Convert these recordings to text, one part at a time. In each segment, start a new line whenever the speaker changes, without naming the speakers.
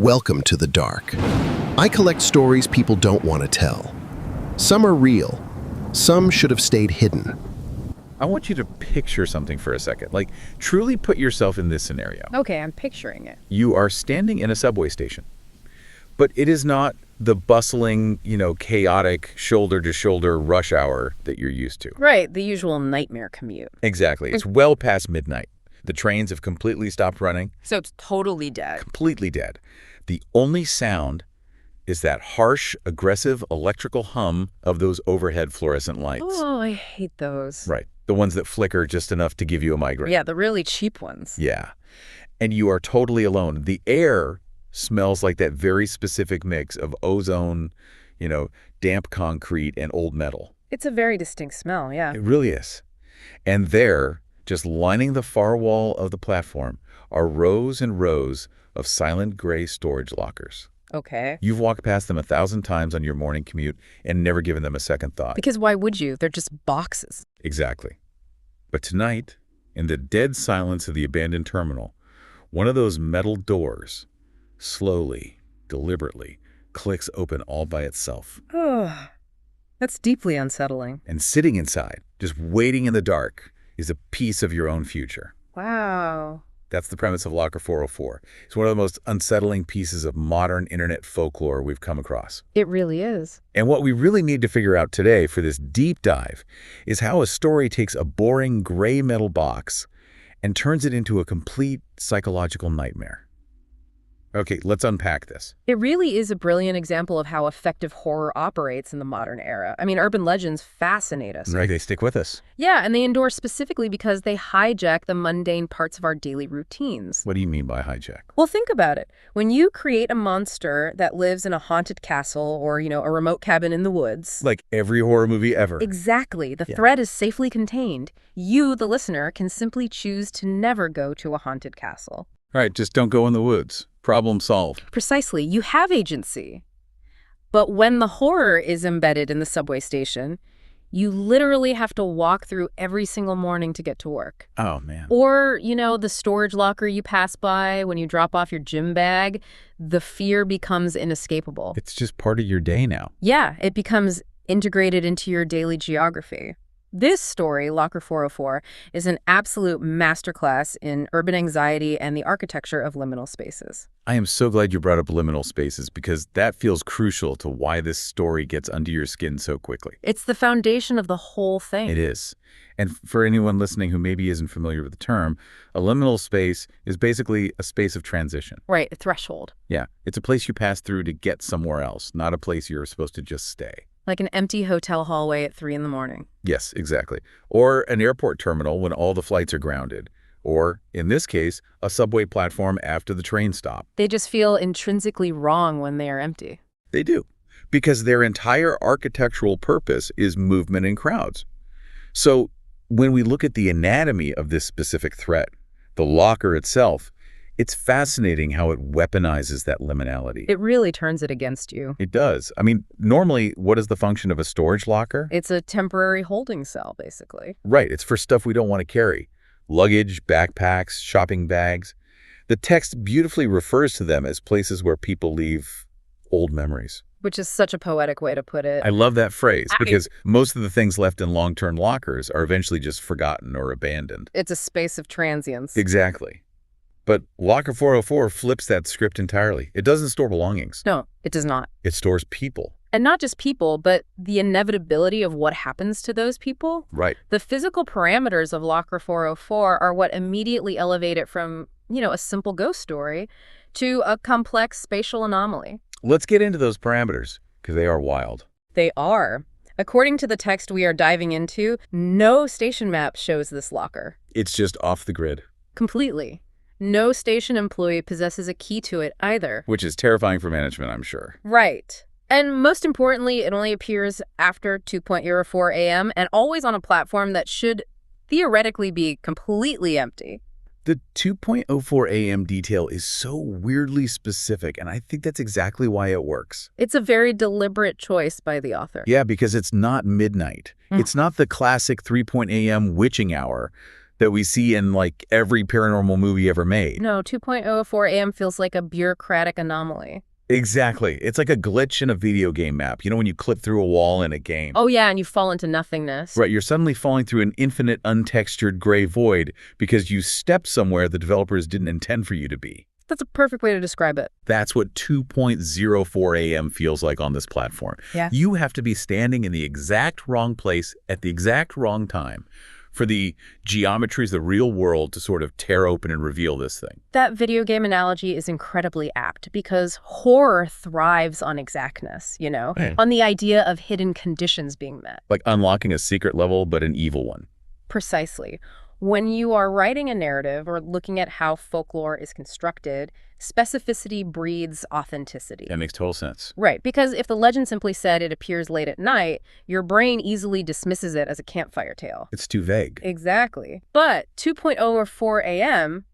Welcome to the dark. I collect stories people don't want to tell. Some are real. Some should have stayed hidden.
I want you to picture something for a second. Like, truly put yourself in this scenario.
Okay, I'm picturing it.
You are standing in a subway station, but it is not the bustling, chaotic, shoulder-to-shoulder rush hour that you're used to.
Right, the usual nightmare commute.
Exactly. It's well past midnight. The trains have completely stopped running.
So it's totally dead.
Completely dead. The only sound is that harsh, aggressive electrical hum of those overhead fluorescent lights.
Oh, I hate those.
Right. The ones that flicker just enough to give you a migraine.
Yeah, the really cheap ones.
Yeah. And you are totally alone. The air smells like that very specific mix of ozone, damp concrete, and old metal.
It's a very distinct smell, yeah.
It really is. And there, just lining the far wall of the platform, are rows and rows of silent gray storage lockers.
Okay.
You've walked past them 1,000 times on your morning commute and never given them a second thought.
Because why would you? They're just boxes.
Exactly. But tonight, in the dead silence of the abandoned terminal, one of those metal doors slowly, deliberately, clicks open all by itself.
Oh, that's deeply unsettling.
And sitting inside, just waiting in the dark, is a piece of your own future.
Wow.
That's the premise of Locker 404. It's one of the most unsettling pieces of modern internet folklore we've come across.
It really is.
And what we really need to figure out today for this deep dive is how a story takes a boring gray metal box and turns it into a complete psychological nightmare. Okay, let's unpack this.
It really is a brilliant example of how effective horror operates in the modern era. I mean, urban legends fascinate us.
Right, they stick with us.
Yeah, and they endure specifically because they hijack the mundane parts of our daily routines.
What do you mean by hijack?
Well, think about it. When you create a monster that lives in a haunted castle or, a remote cabin in the woods.
Like every horror movie ever.
Exactly. The threat is safely contained. You, the listener, can simply choose to never go to a haunted castle.
Right, just don't go in the woods. Problem solved.
Precisely. You have agency. But when the horror is embedded in the subway station, you literally have to walk through every single morning to get to work.
Oh, man.
Or, the storage locker you pass by when you drop off your gym bag, the fear becomes inescapable.
It's just part of your day now.
Yeah, it becomes integrated into your daily geography. This story, Locker 404, is an absolute masterclass in urban anxiety and the architecture of liminal spaces.
I am so glad you brought up liminal spaces because that feels crucial to why this story gets under your skin so quickly.
It's the foundation of the whole thing.
It is. And for anyone listening who maybe isn't familiar with the term, a liminal space is basically a space of transition.
Right, a threshold.
Yeah, it's a place you pass through to get somewhere else, not a place you're supposed to just stay.
Like an empty hotel hallway at 3 a.m.
Yes, exactly. Or an airport terminal when all the flights are grounded. Or, in this case, a subway platform after the train stop.
They just feel intrinsically wrong when they are empty.
They do, because their entire architectural purpose is movement and crowds. So, when we look at the anatomy of this specific threat, the locker itself, it's fascinating how it weaponizes that liminality.
It really turns it against you.
It does. I mean, normally, what is the function of a storage locker?
It's a temporary holding cell, basically.
Right. It's for stuff we don't want to carry. Luggage, backpacks, shopping bags. The text beautifully refers to them as places where people leave old memories.
Which is such a poetic way to put it.
I love that phrase because most of the things left in long-term lockers are eventually just forgotten or abandoned.
It's a space of transience.
Exactly. But Locker 404 flips that script entirely. It doesn't store belongings.
No, it does not.
It stores people.
And not just people, but the inevitability of what happens to those people.
Right.
The physical parameters of Locker 404 are what immediately elevate it from, a simple ghost story to a complex spatial anomaly.
Let's get into those parameters, because they are wild.
They are. According to the text we are diving into, no station map shows this locker.
It's just off the grid.
Completely. No station employee possesses a key to it either.
Which is terrifying for management, I'm sure.
Right. And most importantly, it only appears after 2:04 a.m. and always on a platform that should theoretically be completely empty.
The 2:04 a.m. detail is so weirdly specific, and I think that's exactly why it works.
It's a very deliberate choice by the author.
Yeah, because it's not midnight. It's not the classic 3 a.m. witching hour. that we see in like every paranormal movie ever made.
No, 2.04 AM feels like a bureaucratic anomaly.
Exactly. It's like a glitch in a video game map. You know when you clip through a wall in a game?
Oh yeah, and you fall into nothingness.
Right, you're suddenly falling through an infinite, untextured gray void because you stepped somewhere the developers didn't intend for you to be.
That's a perfect way to describe it.
That's what 2.04 AM feels like on this platform.
Yeah.
You have to be standing in the exact wrong place at the exact wrong time for the geometries of the real world to sort of tear open and reveal this thing.
That video game analogy is incredibly apt because horror thrives on exactness, you know,
Right.
on the idea of hidden conditions being met.
Like unlocking a secret level, but an evil one.
Precisely. When you are writing a narrative or looking at how folklore is constructed, specificity breeds authenticity.
That makes total sense.
Right, because if the legend simply said it appears late at night, your brain easily dismisses it as a campfire tale.
It's too vague.
Exactly. But 2.04 AM,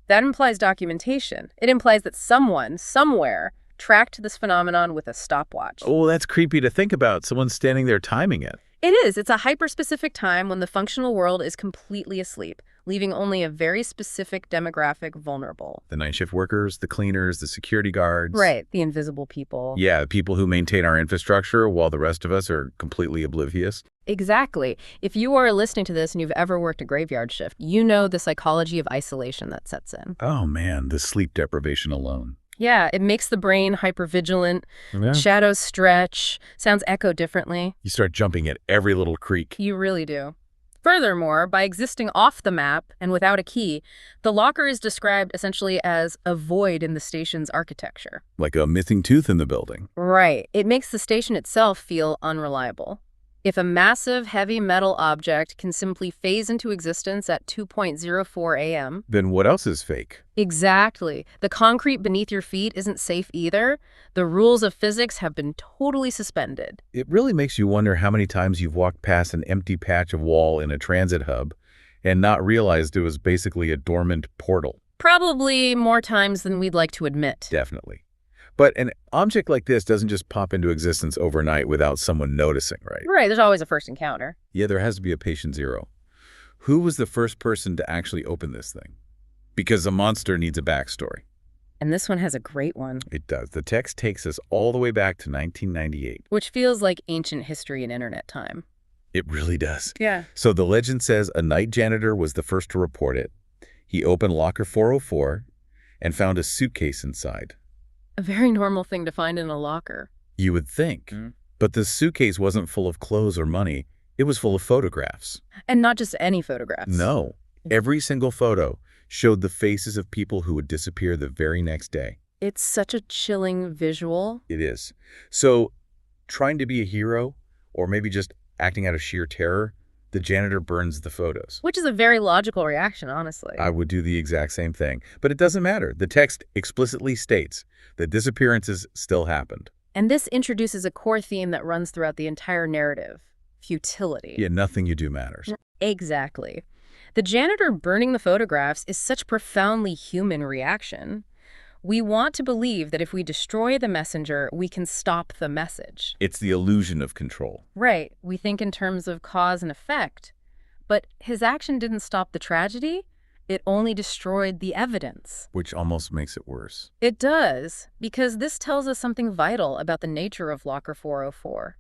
that implies documentation. It implies that someone, somewhere, tracked this phenomenon with a stopwatch.
Oh, that's creepy to think about. Someone standing there timing it.
It is. It's a hyper-specific time when the functional world is completely asleep, leaving only a very specific demographic vulnerable.
The night shift workers, the cleaners, the security guards.
Right, the invisible people.
Yeah, the people who maintain our infrastructure while the rest of us are completely oblivious.
Exactly. If you are listening to this and you've ever worked a graveyard shift, you know the psychology of isolation that sets in.
Oh man, the sleep deprivation alone.
Yeah, it makes the brain hypervigilant,
Yeah.
shadows stretch, sounds echo differently.
You start jumping at every little creak.
You really do. Furthermore, by existing off the map and without a key, the locker is described essentially as a void in the station's architecture.
Like a missing tooth in the building.
Right. It makes the station itself feel unreliable. If a massive, heavy metal object can simply phase into existence at 2.04 AM...
Then what else is fake?
Exactly. The concrete beneath your feet isn't safe either. The rules of physics have been totally suspended.
It really makes you wonder how many times you've walked past an empty patch of wall in a transit hub and not realized it was basically a dormant portal.
Probably more times than we'd like to admit.
Definitely. But an object like this doesn't just pop into existence overnight without someone noticing, right?
Right, there's always a first encounter.
Yeah, there has to be a patient zero. Who was the first person to actually open this thing? Because a monster needs a backstory.
And this one has a great one.
It does. The text takes us all the way back to 1998.
Which feels like ancient history in internet time.
It really does.
Yeah.
So the legend says a night janitor was the first to report it. He opened locker 404 and found a suitcase inside.
A very normal thing to find in a locker.
You would think.
Mm.
But the suitcase wasn't full of clothes or money. It was full of photographs.
And not just any photographs.
No. Every single photo showed the faces of people who would disappear the very next day.
It's such a chilling visual.
It is. So, trying to be a hero, or maybe just acting out of sheer terror, the janitor burns the photos.
Which is a very logical reaction, honestly.
I would do the exact same thing. But it doesn't matter. The text explicitly states that disappearances still happened.
And this introduces a core theme that runs throughout the entire narrative. Futility.
Yeah, nothing you do matters.
Exactly. The janitor burning the photographs is such a profoundly human reaction. We want to believe that if we destroy the messenger, we can stop the message.
It's the illusion of control.
Right. We think in terms of cause and effect. But his action didn't stop the tragedy. It only destroyed the evidence.
Which almost makes it worse.
It does, because this tells us something vital about the nature of Locker 404.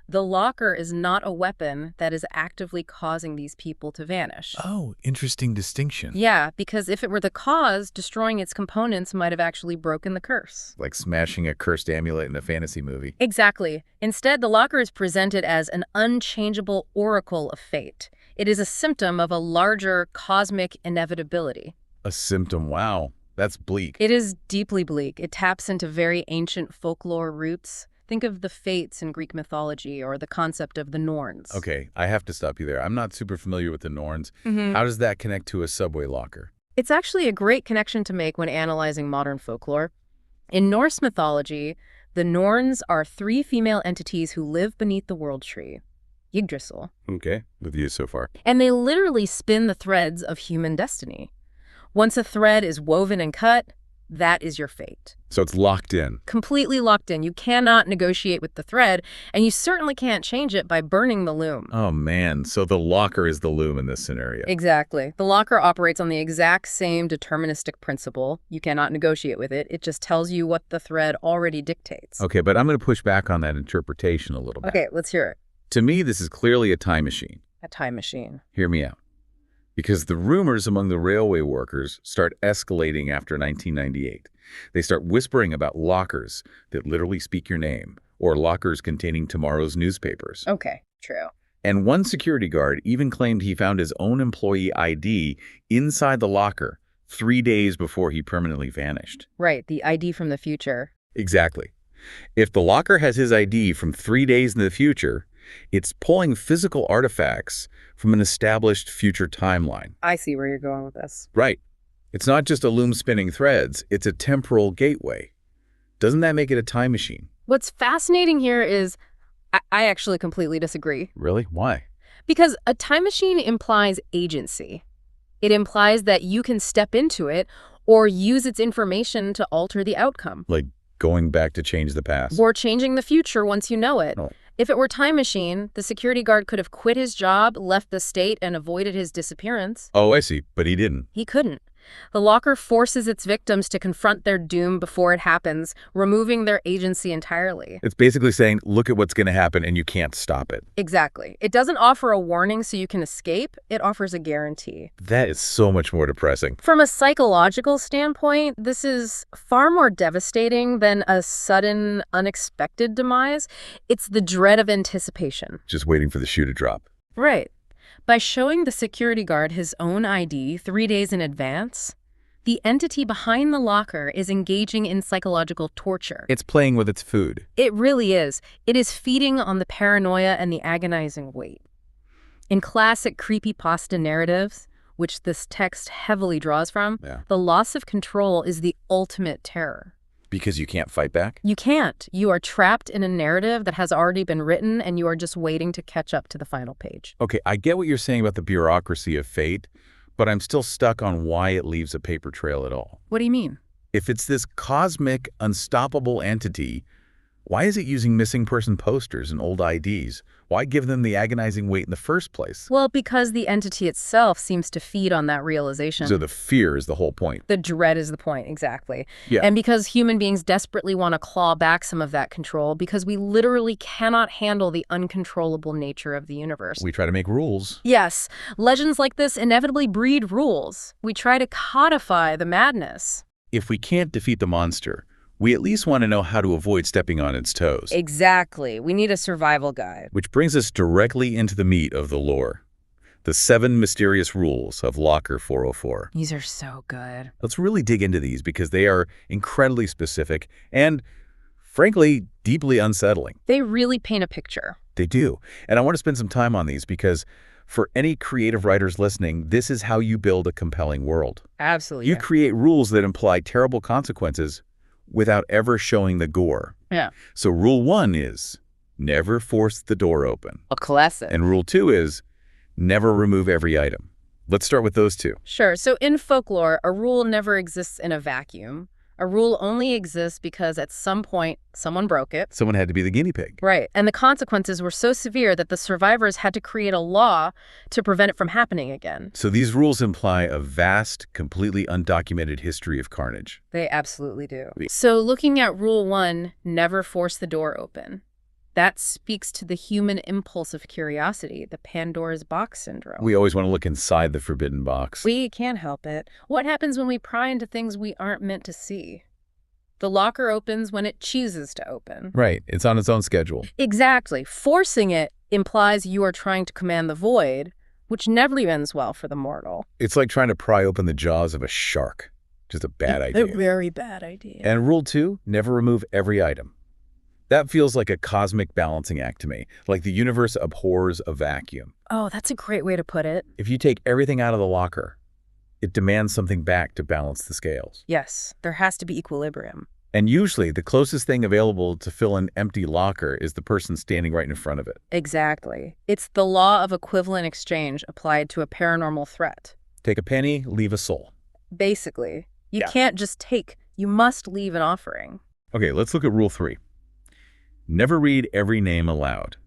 The locker is not a weapon that is actively causing these people to vanish.
Oh, interesting distinction.
Yeah, because if it were the cause, destroying its components might have actually broken the curse.
Like smashing a cursed amulet in a fantasy movie.
Exactly. Instead, the locker is presented as an unchangeable oracle of fate. It is a symptom of a larger cosmic inevitability.
A symptom, wow. That's bleak.
It is deeply bleak. It taps into very ancient folklore roots. Think of the fates in Greek mythology or the concept of the Norns.
Okay, I have to stop you there. I'm not super familiar with the Norns.
Mm-hmm.
How does that connect to a subway locker?
It's actually a great connection to make when analyzing modern folklore. In Norse mythology, the Norns are 3 female entities who live beneath the world tree, Yggdrasil.
Okay, with you so far.
And they literally spin the threads of human destiny. Once a thread is woven and cut, that is your fate.
So it's locked in.
Completely locked in. You cannot negotiate with the thread, and you certainly can't change it by burning the loom.
Oh, man. So the locker is the loom in this scenario.
Exactly. The locker operates on the exact same deterministic principle. You cannot negotiate with it. It just tells you what the thread already dictates.
Okay, but I'm going to push back on that interpretation a little bit.
Okay, let's hear it.
To me, this is clearly a time machine.
A time machine.
Hear me out. Because the rumors among the railway workers start escalating after 1998. They start whispering about lockers that literally speak your name, or lockers containing tomorrow's newspapers.
Okay, true.
And one security guard even claimed he found his own employee ID inside the locker 3 days before he permanently vanished.
Right, the ID from the future.
Exactly. If the locker has his ID from 3 days in the future, it's pulling physical artifacts from an established future timeline.
I see where you're going with this.
Right. It's not just a loom spinning threads, it's a temporal gateway. Doesn't that make it a time machine?
What's fascinating here is I actually completely disagree.
Really? Why?
Because a time machine implies agency. It implies that you can step into it or use its information to alter the outcome.
Like going back to change the past?
Or changing the future once you know it.
Oh.
If it were time machine, the security guard could have quit his job, left the state, and avoided his disappearance.
Oh, I see. But he didn't.
He couldn't. The locker forces its victims to confront their doom before it happens, removing their agency entirely.
It's basically saying, look at what's going to happen and you can't stop it.
Exactly. It doesn't offer a warning so you can escape. It offers a guarantee.
That is so much more depressing.
From a psychological standpoint, this is far more devastating than a sudden, unexpected demise. It's the dread of anticipation.
Just waiting for the shoe to drop.
Right. By showing the security guard his own ID 3 days in advance, the entity behind the locker is engaging in psychological torture.
It's playing with its food.
It really is. It is feeding on the paranoia and the agonizing wait. In classic creepypasta narratives, which this text heavily draws from, the loss of control is the ultimate terror.
Because you can't fight back?
You can't. You are trapped in a narrative that has already been written, and you are just waiting to catch up to the final page.
Okay, I get what you're saying about the bureaucracy of fate, but I'm still stuck on why it leaves a paper trail at all.
What do you mean?
If it's this cosmic, unstoppable entity, why is it using missing person posters and old IDs? Why give them the agonizing wait in the first place?
Well, because the entity itself seems to feed on that realization.
So the fear is the whole point.
The dread is the point, exactly.
Yeah.
And because human beings desperately want to claw back some of that control, because we literally cannot handle the uncontrollable nature of the universe.
We try to make rules.
Yes, legends like this inevitably breed rules. We try to codify the madness.
If we can't defeat the monster, we at least want to know how to avoid stepping on its toes.
Exactly. We need a survival guide.
Which brings us directly into the meat of the lore. The 7 mysterious rules of Locker 404.
These are so good.
Let's really dig into these because they are incredibly specific and, frankly, deeply unsettling.
They really paint a picture.
They do. And I want to spend some time on these because for any creative writers listening, this is how you build a compelling world.
Absolutely.
You create rules that imply terrible consequences without ever showing the gore.
Yeah.
So rule 1 is never force the door open.
A classic.
And rule 2 is never remove every item. Let's start with those two.
Sure. So in folklore, a rule never exists in a vacuum. A rule only exists because at some point, someone broke it.
Someone had to be the guinea pig.
Right. And the consequences were so severe that the survivors had to create a law to prevent it from happening again.
So these rules imply a vast, completely undocumented history of carnage.
They absolutely do. So looking at rule 1, never force the door open. That speaks to the human impulse of curiosity, the Pandora's box syndrome.
We always want to look inside the forbidden box.
We can't help it. What happens when we pry into things we aren't meant to see? The locker opens when it chooses to open.
Right. It's on its own schedule.
Exactly. Forcing it implies you are trying to command the void, which never ends well for the mortal.
It's like trying to pry open the jaws of a shark. Just a bad idea.
A very bad idea.
And rule 2, never remove every item. That feels like a cosmic balancing act to me, like the universe abhors a vacuum.
Oh, that's a great way to put it.
If you take everything out of the locker, it demands something back to balance the scales.
Yes, there has to be equilibrium.
And usually, the closest thing available to fill an empty locker is the person standing right in front of it.
Exactly. It's the law of equivalent exchange applied to a paranormal threat.
Take a penny, leave a soul.
Basically, you can't just take You must leave an offering.
Okay, let's look at Rule 3. Never read every name aloud.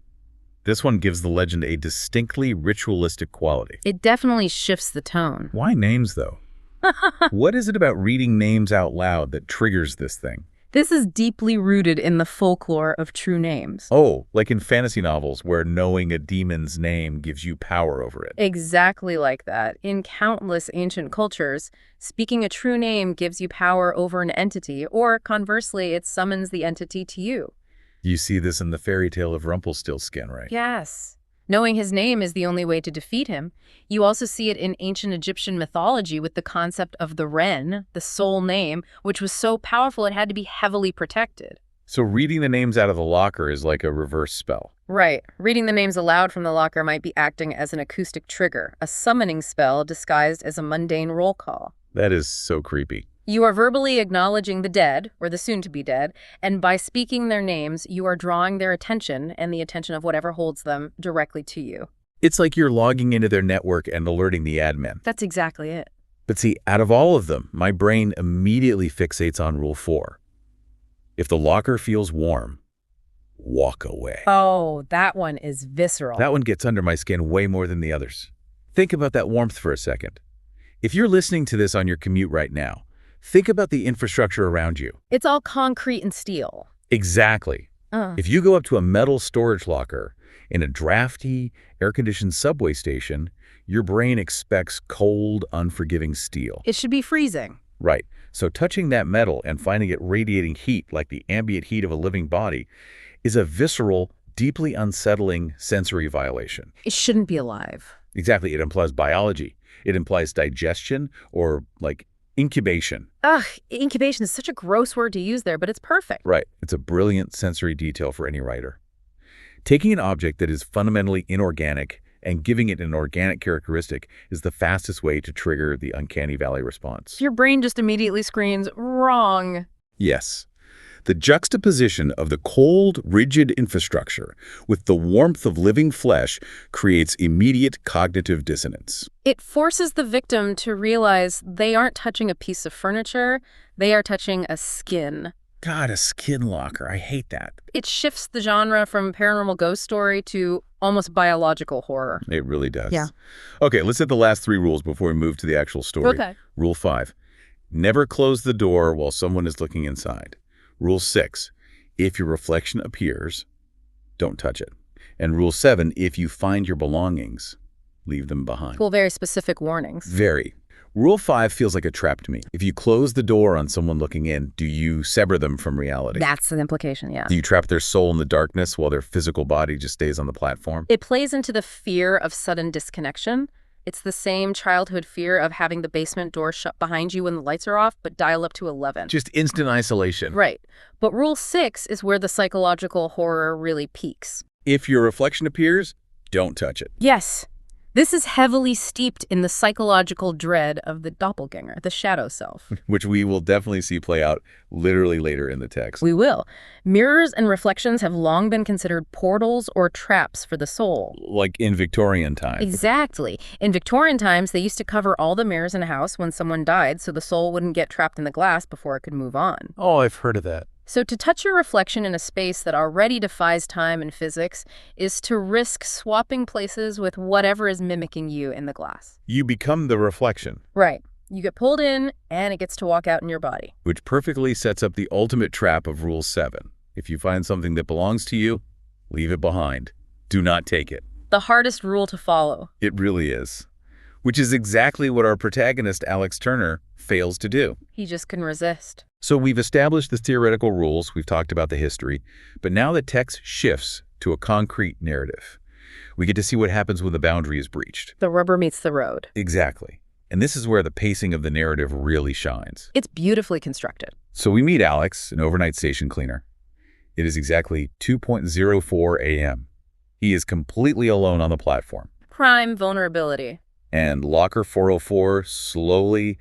This one gives the legend a distinctly ritualistic quality.
It definitely shifts the tone.
Why names, though? What is it about reading names out loud that triggers this thing?
This is deeply rooted in the folklore of true names.
Oh, like in fantasy novels where knowing a demon's name gives you power over it.
Exactly like that. In countless ancient cultures, speaking a true name gives you power over an entity, or conversely, it summons the entity to you.
You see this in the fairy tale of Rumpelstiltskin, right?
Yes. Knowing his name is the only way to defeat him. You also see it in ancient Egyptian mythology with the concept of the Ren, the soul name, which was so powerful it had to be heavily protected.
So reading the names out of the locker is like a reverse spell.
Right. Reading the names aloud from the locker might be acting as an acoustic trigger, a summoning spell disguised as a mundane roll call.
That is so creepy.
You are verbally acknowledging the dead, or the soon-to-be dead, and by speaking their names, you are drawing their attention and the attention of whatever holds them directly to you.
It's like you're logging into their network and alerting the admin.
That's exactly it.
But see, out of all of them, my brain immediately fixates on Rule 4. If the locker feels warm, walk away.
Oh, that one is visceral.
That one gets under my skin way more than the others. Think about that warmth for a second. If you're listening to this on your commute right now, think about the infrastructure around you.
It's all concrete and steel.
Exactly. If you go up to a metal storage locker in a drafty, air-conditioned subway station, your brain expects cold, unforgiving steel.
It should be freezing.
Right. So touching that metal and finding it radiating heat like the ambient heat of a living body is a visceral, deeply unsettling sensory violation.
It shouldn't be alive.
Exactly. It implies biology. It implies digestion or, like, incubation.
Ugh, incubation is such a gross word to use there, but it's perfect.
Right. It's a brilliant sensory detail for any writer. Taking an object that is fundamentally inorganic and giving it an organic characteristic is the fastest way to trigger the uncanny valley response.
Your brain just immediately screams, wrong.
Yes. The juxtaposition of the cold, rigid infrastructure with the warmth of living flesh creates immediate cognitive dissonance.
It forces the victim to realize they aren't touching a piece of furniture, they are touching a skin.
God, a skin locker. I hate that.
It shifts the genre from paranormal ghost story to almost biological horror.
It really does.
Yeah.
Okay, let's hit the last 3 rules before we move to the actual story.
Okay.
Rule 5, never close the door while someone is looking inside. Rule 6, if your reflection appears, don't touch it. And Rule 7, if you find your belongings, leave them behind.
Cool, very specific warnings.
Very. Rule 5 feels like a trap to me. If you close the door on someone looking in, do you sever them from reality?
That's an implication, yeah.
Do you trap their soul in the darkness while their physical body just stays on the platform?
It plays into the fear of sudden disconnection. It's the same childhood fear of having the basement door shut behind you when the lights are off, but dial up to 11.
Just instant isolation.
Right. But Rule 6 is where the psychological horror really peaks.
If your reflection appears, don't touch it.
Yes. This is heavily steeped in the psychological dread of the doppelganger, the shadow self.
Which we will definitely see play out literally later in the text.
We will. Mirrors and reflections have long been considered portals or traps for the soul.
Like in Victorian times.
Exactly. In Victorian times, they used to cover all the mirrors in a house when someone died so the soul wouldn't get trapped in the glass before it could move on.
Oh, I've heard of that.
So to touch your reflection in a space that already defies time and physics is to risk swapping places with whatever is mimicking you in the glass.
You become the reflection.
Right. You get pulled in, and it gets to walk out in your body.
Which perfectly sets up the ultimate trap of Rule 7. If you find something that belongs to you, leave it behind. Do not take it.
The hardest rule to follow.
It really is. Which is exactly what our protagonist, Alex Turner, fails to do.
He just couldn't resist.
So we've established the theoretical rules, we've talked about the history, but now the text shifts to a concrete narrative. We get to see what happens when the boundary is breached.
The rubber meets the road.
Exactly. And this is where the pacing of the narrative really shines.
It's beautifully constructed.
So we meet Alex, an overnight station cleaner. It is exactly 2:04 a.m. He is completely alone on the platform.
Prime vulnerability.
And locker 404 slowly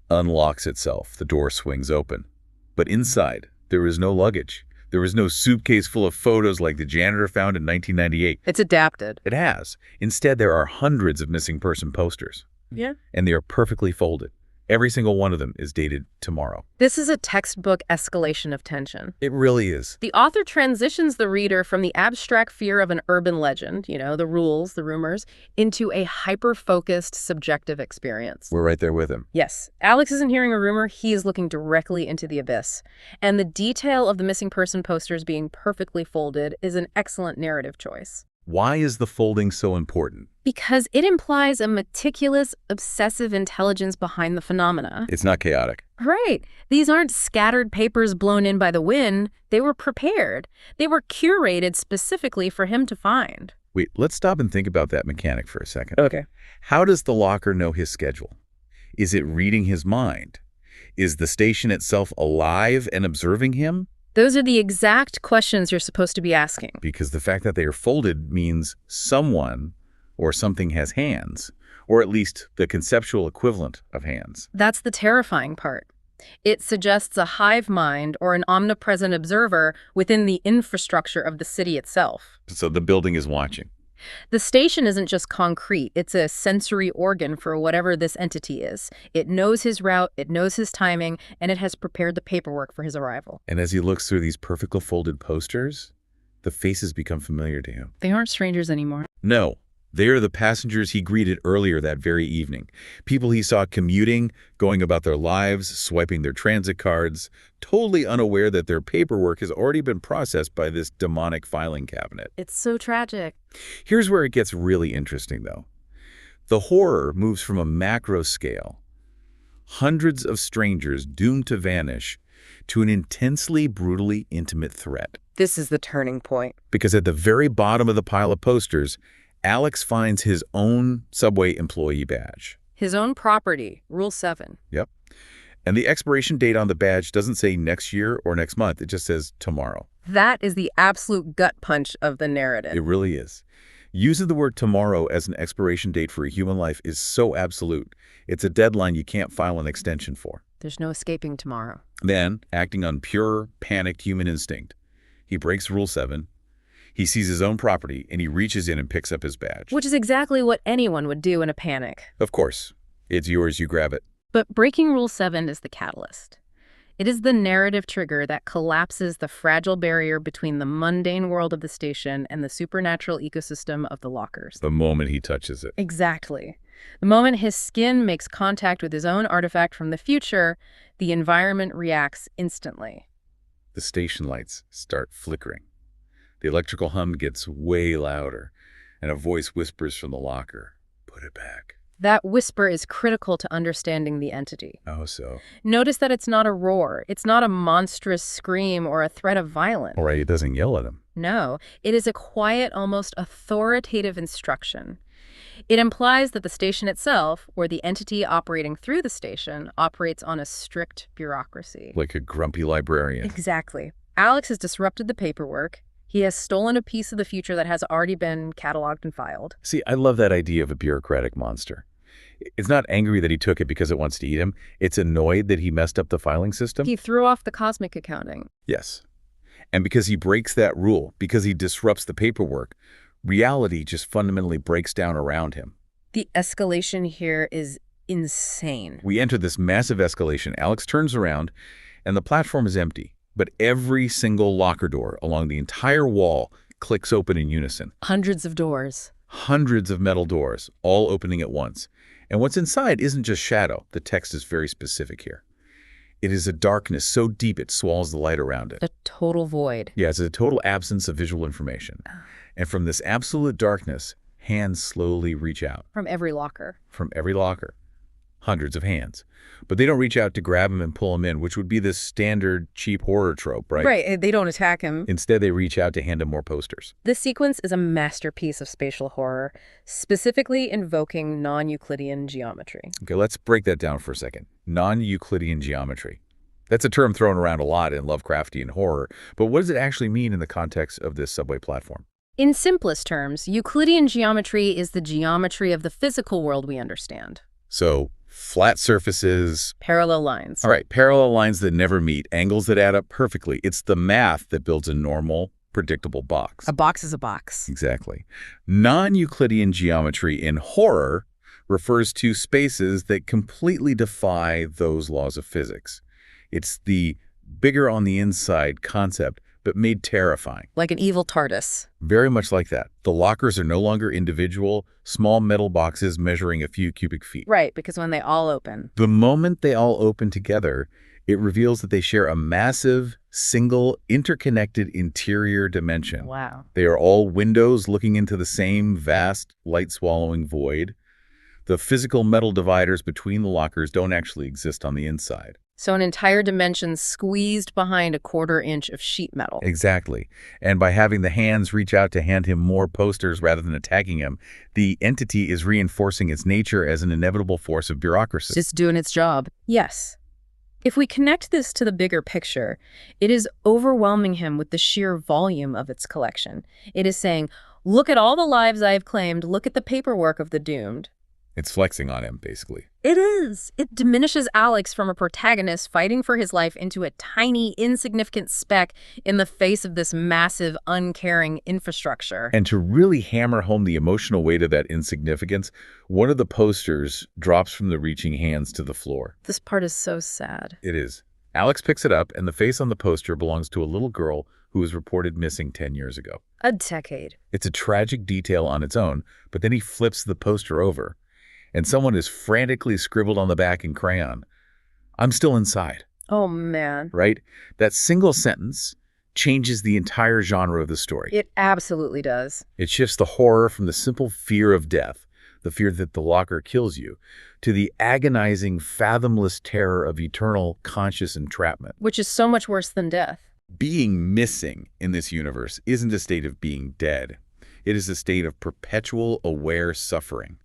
unlocks itself. The door swings open. But inside, there is no luggage. There is no suitcase full of photos like the janitor found in 1998.
It's adapted.
It has. Instead, there are hundreds of missing person posters.
Yeah.
And they are perfectly folded. Every single one of them is dated tomorrow.
This is a textbook escalation of tension.
It really is.
The author transitions the reader from the abstract fear of an urban legend, the rules, the rumors, into a hyper-focused, subjective experience.
We're right there with him.
Yes. Alex isn't hearing a rumor, he is looking directly into the abyss. And the detail of the missing person posters being perfectly folded is an excellent narrative choice.
Why is the folding so important?
Because it implies a meticulous, obsessive intelligence behind the phenomena.
It's not chaotic.
Right. These aren't scattered papers blown in by the wind. They were prepared. They were curated specifically for him to find.
Wait, let's stop and think about that mechanic for a second.
Okay.
How does the locker know his schedule? Is it reading his mind? Is the station itself alive and observing him?
Those are the exact questions you're supposed to be asking.
Because the fact that they are folded means someone or something has hands, or at least the conceptual equivalent of hands.
That's the terrifying part. It suggests a hive mind or an omnipresent observer within the infrastructure of the city itself.
So the building is watching.
The station isn't just concrete, it's a sensory organ for whatever this entity is. It knows his route, it knows his timing, and it has prepared the paperwork for his arrival.
And as he looks through these perfectly folded posters, the faces become familiar to him.
They aren't strangers anymore.
No, they are the passengers he greeted earlier that very evening. People he saw commuting, going about their lives, swiping their transit cards, totally unaware that their paperwork has already been processed by this demonic filing cabinet.
It's so tragic.
Here's where it gets really interesting, though. The horror moves from a macro scale, hundreds of strangers doomed to vanish, to an intensely, brutally intimate threat.
This is the turning point.
Because at the very bottom of the pile of posters, Alex finds his own subway employee badge.
His own property, Rule 7.
Yep. And the expiration date on the badge doesn't say next year or next month. It just says tomorrow.
That is the absolute gut punch of the narrative.
It really is. Using the word tomorrow as an expiration date for a human life is so absolute. It's a deadline you can't file an extension for.
There's no escaping tomorrow.
Then, acting on pure, panicked human instinct, he breaks Rule 7. He sees his own property, and he reaches in and picks up his badge.
Which is exactly what anyone would do in a panic.
Of course. It's yours, you grab it.
But breaking Rule 7 is the catalyst. It is the narrative trigger that collapses the fragile barrier between the mundane world of the station and the supernatural ecosystem of the lockers.
The moment he touches it.
Exactly. The moment his skin makes contact with his own artifact from the future, the environment reacts instantly.
The station lights start flickering. The electrical hum gets way louder, and a voice whispers from the locker, "Put it back."
That whisper is critical to understanding the entity.
Oh, so.
Notice that it's not a roar. It's not a monstrous scream or a threat of violence.
All right, it doesn't yell at him.
No, it is a quiet, almost authoritative instruction. It implies that the station itself, or the entity operating through the station, operates on a strict bureaucracy.
Like a grumpy librarian.
Exactly. Alex has disrupted the paperwork. He has stolen a piece of the future that has already been cataloged and filed.
See, I love that idea of a bureaucratic monster. It's not angry that he took it because it wants to eat him. It's annoyed that he messed up the filing system.
He threw off the cosmic accounting.
Yes. And because he breaks that rule, because he disrupts the paperwork, reality just fundamentally breaks down around him.
The escalation here is insane.
We enter this massive escalation. Alex turns around, and the platform is empty. But every single locker door along the entire wall clicks open in unison.
Hundreds of doors.
Hundreds of metal doors, all opening at once. And what's inside isn't just shadow. The text is very specific here. It is a darkness so deep it swallows the light around it.
A total void.
Yeah, it's a total absence of visual information. And from this absolute darkness, hands slowly reach out.
From every locker.
From every locker. Hundreds of hands. But they don't reach out to grab him and pull him in, which would be the standard cheap horror trope, right?
Right, they don't attack him.
Instead, they reach out to hand him more posters.
This sequence is a masterpiece of spatial horror, specifically invoking non-Euclidean geometry.
Okay, let's break that down for a second. Non-Euclidean geometry. That's a term thrown around a lot in Lovecraftian horror, but what does it actually mean in the context of this subway platform?
In simplest terms, Euclidean geometry is the geometry of the physical world we understand.
So, flat surfaces.
Parallel lines.
All right, parallel lines that never meet, angles that add up perfectly. It's the math that builds a normal, predictable box.
A box is a box.
Exactly. Non-Euclidean geometry in horror refers to spaces that completely defy those laws of physics. It's the bigger on the inside concept, but made terrifying.
Like an evil TARDIS.
Very much like that. The lockers are no longer individual, small metal boxes measuring a few cubic feet.
Right, because when they all open.
The moment they all open together, it reveals that they share a massive, single, interconnected interior dimension.
Wow.
They are all windows looking into the same vast, light-swallowing void. The physical metal dividers between the lockers don't actually exist on the inside.
So an entire dimension squeezed behind a 1/4 inch of sheet metal.
Exactly. And by having the hands reach out to hand him more posters rather than attacking him, the entity is reinforcing its nature as an inevitable force of bureaucracy.
It's doing its job. Yes. If we connect this to the bigger picture, it is overwhelming him with the sheer volume of its collection. It is saying, look at all the lives I have claimed, look at the paperwork of the doomed.
It's flexing on him, basically.
It is. It diminishes Alex from a protagonist fighting for his life into a tiny, insignificant speck in the face of this massive, uncaring infrastructure.
And to really hammer home the emotional weight of that insignificance, one of the posters drops from the reaching hands to the floor.
This part is so sad.
It is. Alex picks it up, and the face on the poster belongs to a little girl who was reported missing 10 years ago.
A decade.
It's a tragic detail on its own, but then he flips the poster over, and someone has frantically scribbled on the back in crayon, "I'm still inside."
Oh, man.
Right? That single sentence changes the entire genre of the story.
It absolutely does.
It shifts the horror from the simple fear of death, the fear that the locker kills you, to the agonizing, fathomless terror of eternal conscious entrapment.
Which is so much worse than death.
Being missing in this universe isn't a state of being dead. It is a state of perpetual aware suffering.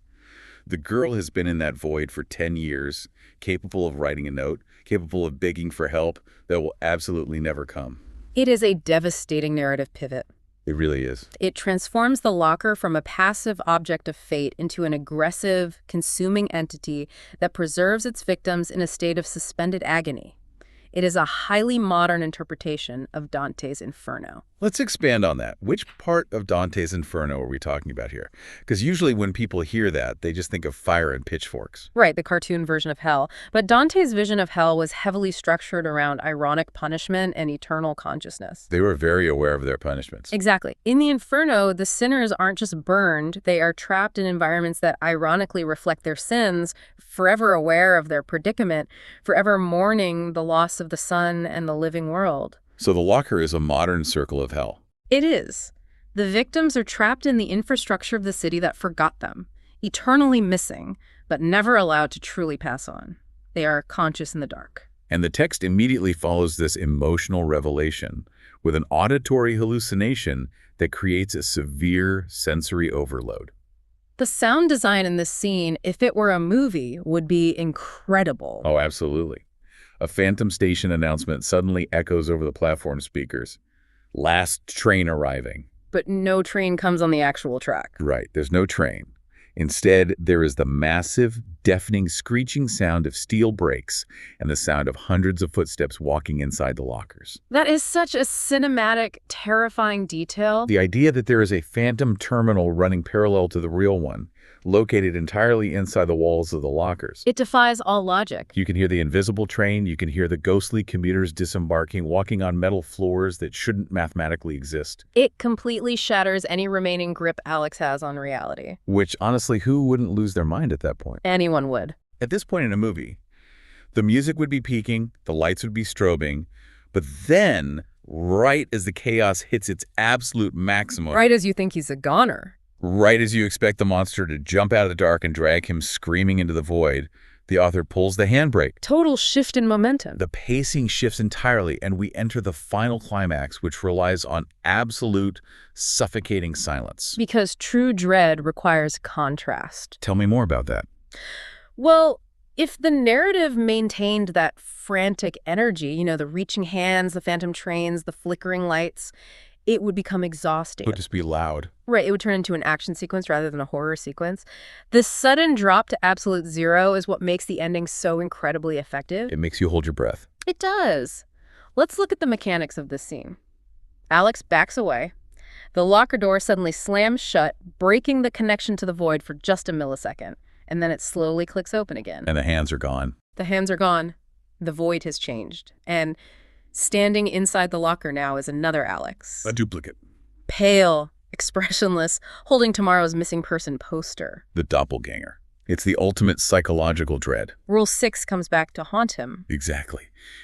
The girl has been in that void for 10 years, capable of writing a note, capable of begging for help that will absolutely never come.
It is a devastating narrative pivot.
It really is.
It transforms the locker from a passive object of fate into an aggressive, consuming entity that preserves its victims in a state of suspended agony. It is a highly modern interpretation of Dante's Inferno.
Let's expand on that. Which part of Dante's Inferno are we talking about here? Because usually when people hear that, they just think of fire and pitchforks.
Right, the cartoon version of hell. But Dante's vision of hell was heavily structured around ironic punishment and eternal consciousness.
They were very aware of their punishments.
Exactly. In the Inferno, the sinners aren't just burned, they are trapped in environments that ironically reflect their sins, forever aware of their predicament, forever mourning the loss of the sun and the living world.
So the locker is a modern circle of hell.
It is. The victims are trapped in the infrastructure of the city that forgot them, eternally missing, but never allowed to truly pass on. They are conscious in the dark.
And the text immediately follows this emotional revelation with an auditory hallucination that creates a severe sensory overload.
The sound design in this scene, if it were a movie, would be incredible.
Oh, absolutely. A Phantom Station announcement suddenly echoes over the platform speakers. Last train arriving.
But no train comes on the actual track.
Right, there's no train. Instead, there is the massive, deafening, screeching sound of steel brakes and the sound of hundreds of footsteps walking inside the lockers.
That is such a cinematic, terrifying detail.
The idea that there is a phantom terminal running parallel to the real one, located entirely inside the walls of the lockers.
It defies all logic.
You can hear the invisible train, you can hear the ghostly commuters disembarking, walking on metal floors that shouldn't mathematically exist.
It completely shatters any remaining grip Alex has on reality.
Which, honestly, who wouldn't lose their mind at that point?
Anyone would.
At this point in a movie, the music would be peaking, the lights would be strobing, but then, right as the chaos hits its absolute maximum,
Right as you think he's a goner.
right as you expect the monster to jump out of the dark and drag him screaming into the void, the author pulls the handbrake.
Total shift in momentum.
The pacing shifts entirely, and we enter the final climax, which relies on absolute, suffocating silence.
Because true dread requires contrast.
Tell me more about that.
Well, if the narrative maintained that frantic energy, the reaching hands, the phantom trains, the flickering lights, it would become exhausting.
It would just be loud.
Right, it would turn into an action sequence rather than a horror sequence. The sudden drop to absolute zero is what makes the ending so incredibly effective.
It makes you hold your breath.
It does. Let's look at the mechanics of this scene. Alex backs away. The locker door suddenly slams shut, breaking the connection to the void for just a millisecond. and then it slowly clicks open again.
And the hands are gone.
The hands are gone. The void has changed. And standing inside the locker now is another Alex.
A duplicate.
Pale, expressionless, holding tomorrow's missing person poster.
The doppelganger. It's the ultimate psychological dread.
Rule 6 comes back to haunt him.
Exactly.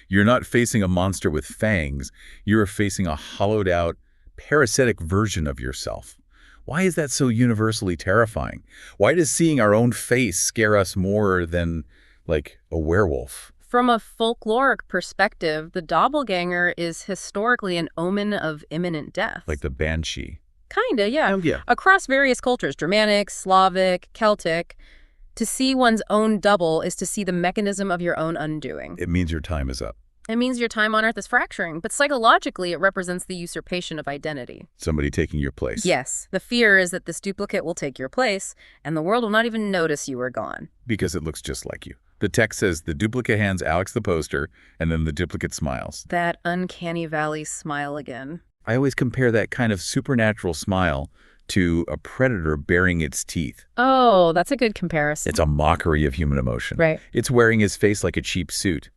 You're not facing a monster with fangs. You're facing a hollowed-out, parasitic version of yourself. Why is that so universally terrifying? Why does seeing our own face scare us more than, like, a werewolf?
From a folkloric perspective, the doppelganger is historically an omen of imminent death.
Like the banshee.
Kinda, yeah.
Oh, yeah.
Across various cultures, Germanic, Slavic, Celtic, to see one's own double is to see the mechanism of your own undoing.
It means your time is up.
It means your time on Earth is fracturing, but psychologically it represents the usurpation of identity.
Somebody taking your place.
Yes, the fear is that this duplicate will take your place, and the world will not even notice you are gone.
Because it looks just like you. The text says the duplicate hands Alex the poster, and then the duplicate smiles.
That uncanny valley smile again.
I always compare that kind of supernatural smile to a predator baring its teeth.
Oh, that's a good comparison.
It's a mockery of human emotion.
Right.
It's wearing his face like a cheap suit.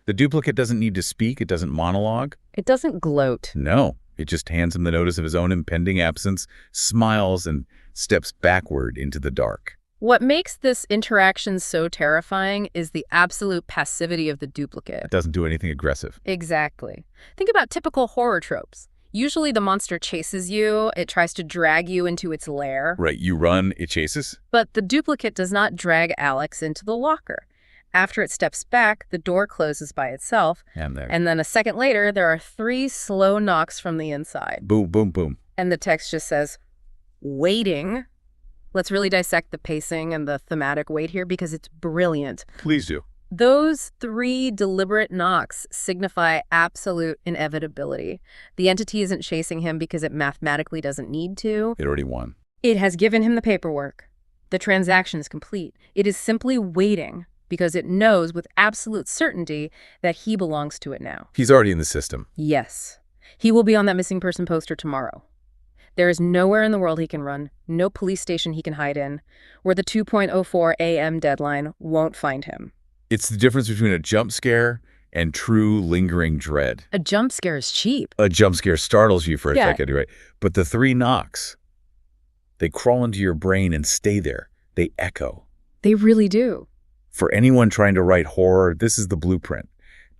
The duplicate doesn't need to speak. It doesn't monologue.
It doesn't gloat.
No. It just hands him the notice of his own impending absence, smiles, and steps backward into the dark.
What makes this interaction so terrifying is the absolute passivity of the duplicate.
It doesn't do anything aggressive.
Exactly. Think about typical horror tropes. Usually the monster chases you, it tries to drag you into its lair.
Right, you run, it chases.
But the duplicate does not drag Alex into the locker. After it steps back, the door closes by itself.
And
then a second later, there are 3 slow knocks from the inside.
Boom, boom, boom.
And the text just says, waiting. Let's really dissect the pacing and the thematic weight here because it's brilliant.
Please do.
Those 3 deliberate knocks signify absolute inevitability. The entity isn't chasing him because it mathematically doesn't need to.
It already won.
It has given him the paperwork. The transaction is complete. It is simply waiting because it knows with absolute certainty that he belongs to it now.
He's already in the system.
Yes. He will be on that missing person poster tomorrow. There is nowhere in the world he can run, no police station he can hide in, where the 2:04 a.m. deadline won't find him.
It's the difference between a jump scare and true lingering dread.
A jump scare is cheap.
A jump scare startles you for a
Yeah.
second, right? But the 3 knocks, they crawl into your brain and stay there. They echo.
They really do.
For anyone trying to write horror, this is the blueprint.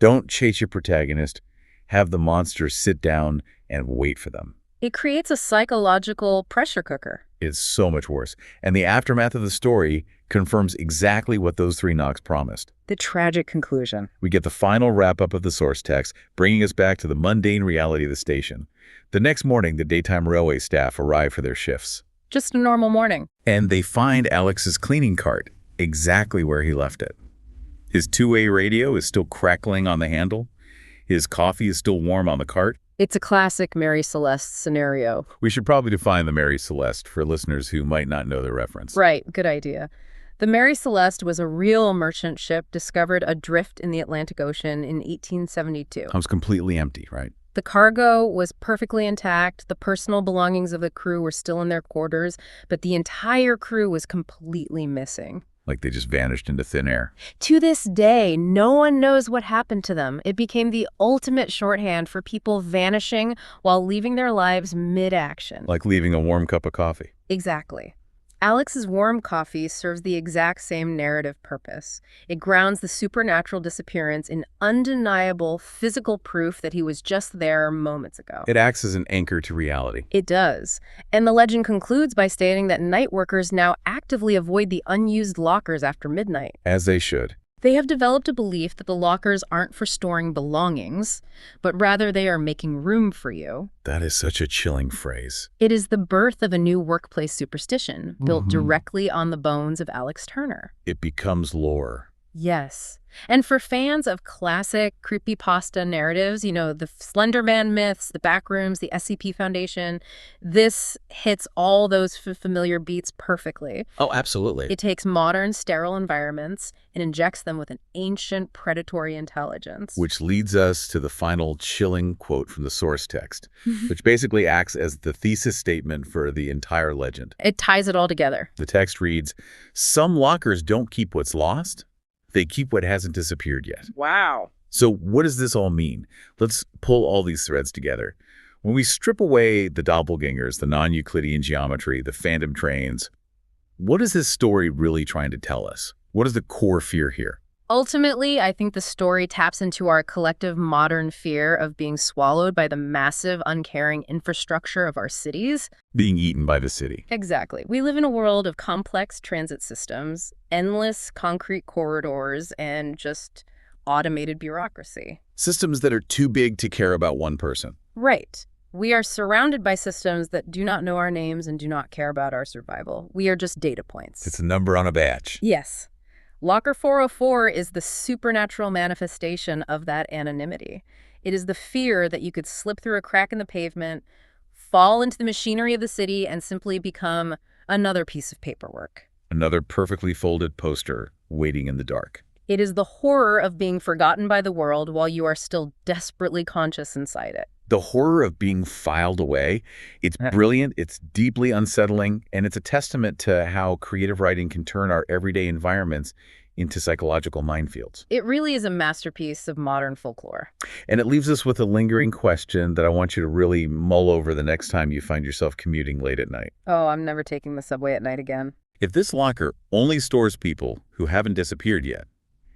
Don't chase your protagonist. Have the monsters sit down and wait for them.
It creates a psychological pressure cooker.
It's so much worse. And the aftermath of the story confirms exactly what those 3 knocks promised.
The tragic conclusion.
We get the final wrap-up of the source text, bringing us back to the mundane reality of the station. The next morning, the daytime railway staff arrive for their shifts.
Just a normal morning.
And they find Alex's cleaning cart exactly where he left it. His two-way radio is still crackling on the handle. His coffee is still warm on the cart.
It's a classic Mary Celeste scenario.
We should probably define the Mary Celeste for listeners who might not know the reference.
Right, good idea. The Mary Celeste was a real merchant ship discovered adrift in the Atlantic Ocean in 1872.
Comes completely empty, right?
The cargo was perfectly intact. The personal belongings of the crew were still in their quarters, but the entire crew was completely missing.
Like they just vanished into thin air.
To this day, no one knows what happened to them. It became the ultimate shorthand for people vanishing while leaving their lives mid-action.
Like leaving a warm cup of coffee.
Exactly. Alex's warm coffee serves the exact same narrative purpose. It grounds the supernatural disappearance in undeniable physical proof that he was just there moments ago.
It acts as an anchor to reality.
It does. And the legend concludes by stating that night workers now actively avoid the unused lockers after midnight.
As they should.
They have developed a belief that the lockers aren't for storing belongings, but rather they are making room for you.
That is such a chilling phrase.
It is the birth of a new workplace superstition built directly on the bones of Alex Turner.
It becomes lore.
Yes. And for fans of classic creepypasta narratives, the Slender Man myths, the Backrooms, the SCP Foundation, this hits all those familiar beats perfectly.
Oh, absolutely.
It takes modern, sterile environments and injects them with an ancient predatory intelligence.
Which leads us to the final chilling quote from the source text, which basically acts as the thesis statement for the entire legend.
It ties it all together.
The text reads, "Some lockers don't keep what's lost. They keep what hasn't disappeared yet."
Wow.
So what does this all mean? Let's pull all these threads together. When we strip away the doppelgangers, the non-Euclidean geometry, the phantom trains, what is this story really trying to tell us? What is the core fear here?
Ultimately, I think the story taps into our collective modern fear of being swallowed by the massive, uncaring infrastructure of our cities.
Being eaten by the city.
Exactly. We live in a world of complex transit systems, endless concrete corridors, and just automated bureaucracy.
Systems that are too big to care about one person.
Right. We are surrounded by systems that do not know our names and do not care about our survival. We are just data points.
It's a number on a badge.
Yes. Locker 404 is the supernatural manifestation of that anonymity. It is the fear that you could slip through a crack in the pavement, fall into the machinery of the city, and simply become another piece of paperwork.
Another perfectly folded poster waiting in the dark.
It is the horror of being forgotten by the world while you are still desperately conscious inside it.
The horror of being filed away, it's brilliant, it's deeply unsettling, and it's a testament to how creative writing can turn our everyday environments into psychological minefields.
It really is a masterpiece of modern folklore.
And it leaves us with a lingering question that I want you to really mull over the next time you find yourself commuting late at night.
Oh, I'm never taking the subway at night again.
If this locker only stores people who haven't disappeared yet,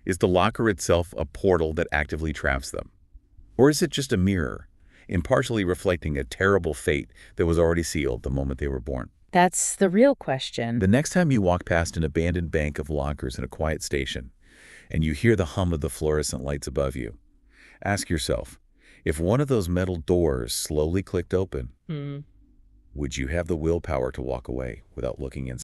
is the locker itself a portal that actively traps them? Or is it just a mirror, impartially reflecting a terrible fate that was already sealed the moment they were born?
That's the real question.
The next time you walk past an abandoned bank of lockers in a quiet station, and you hear the hum of the fluorescent lights above you, ask yourself, if one of those metal doors slowly clicked open, would you have the willpower to walk away without looking inside?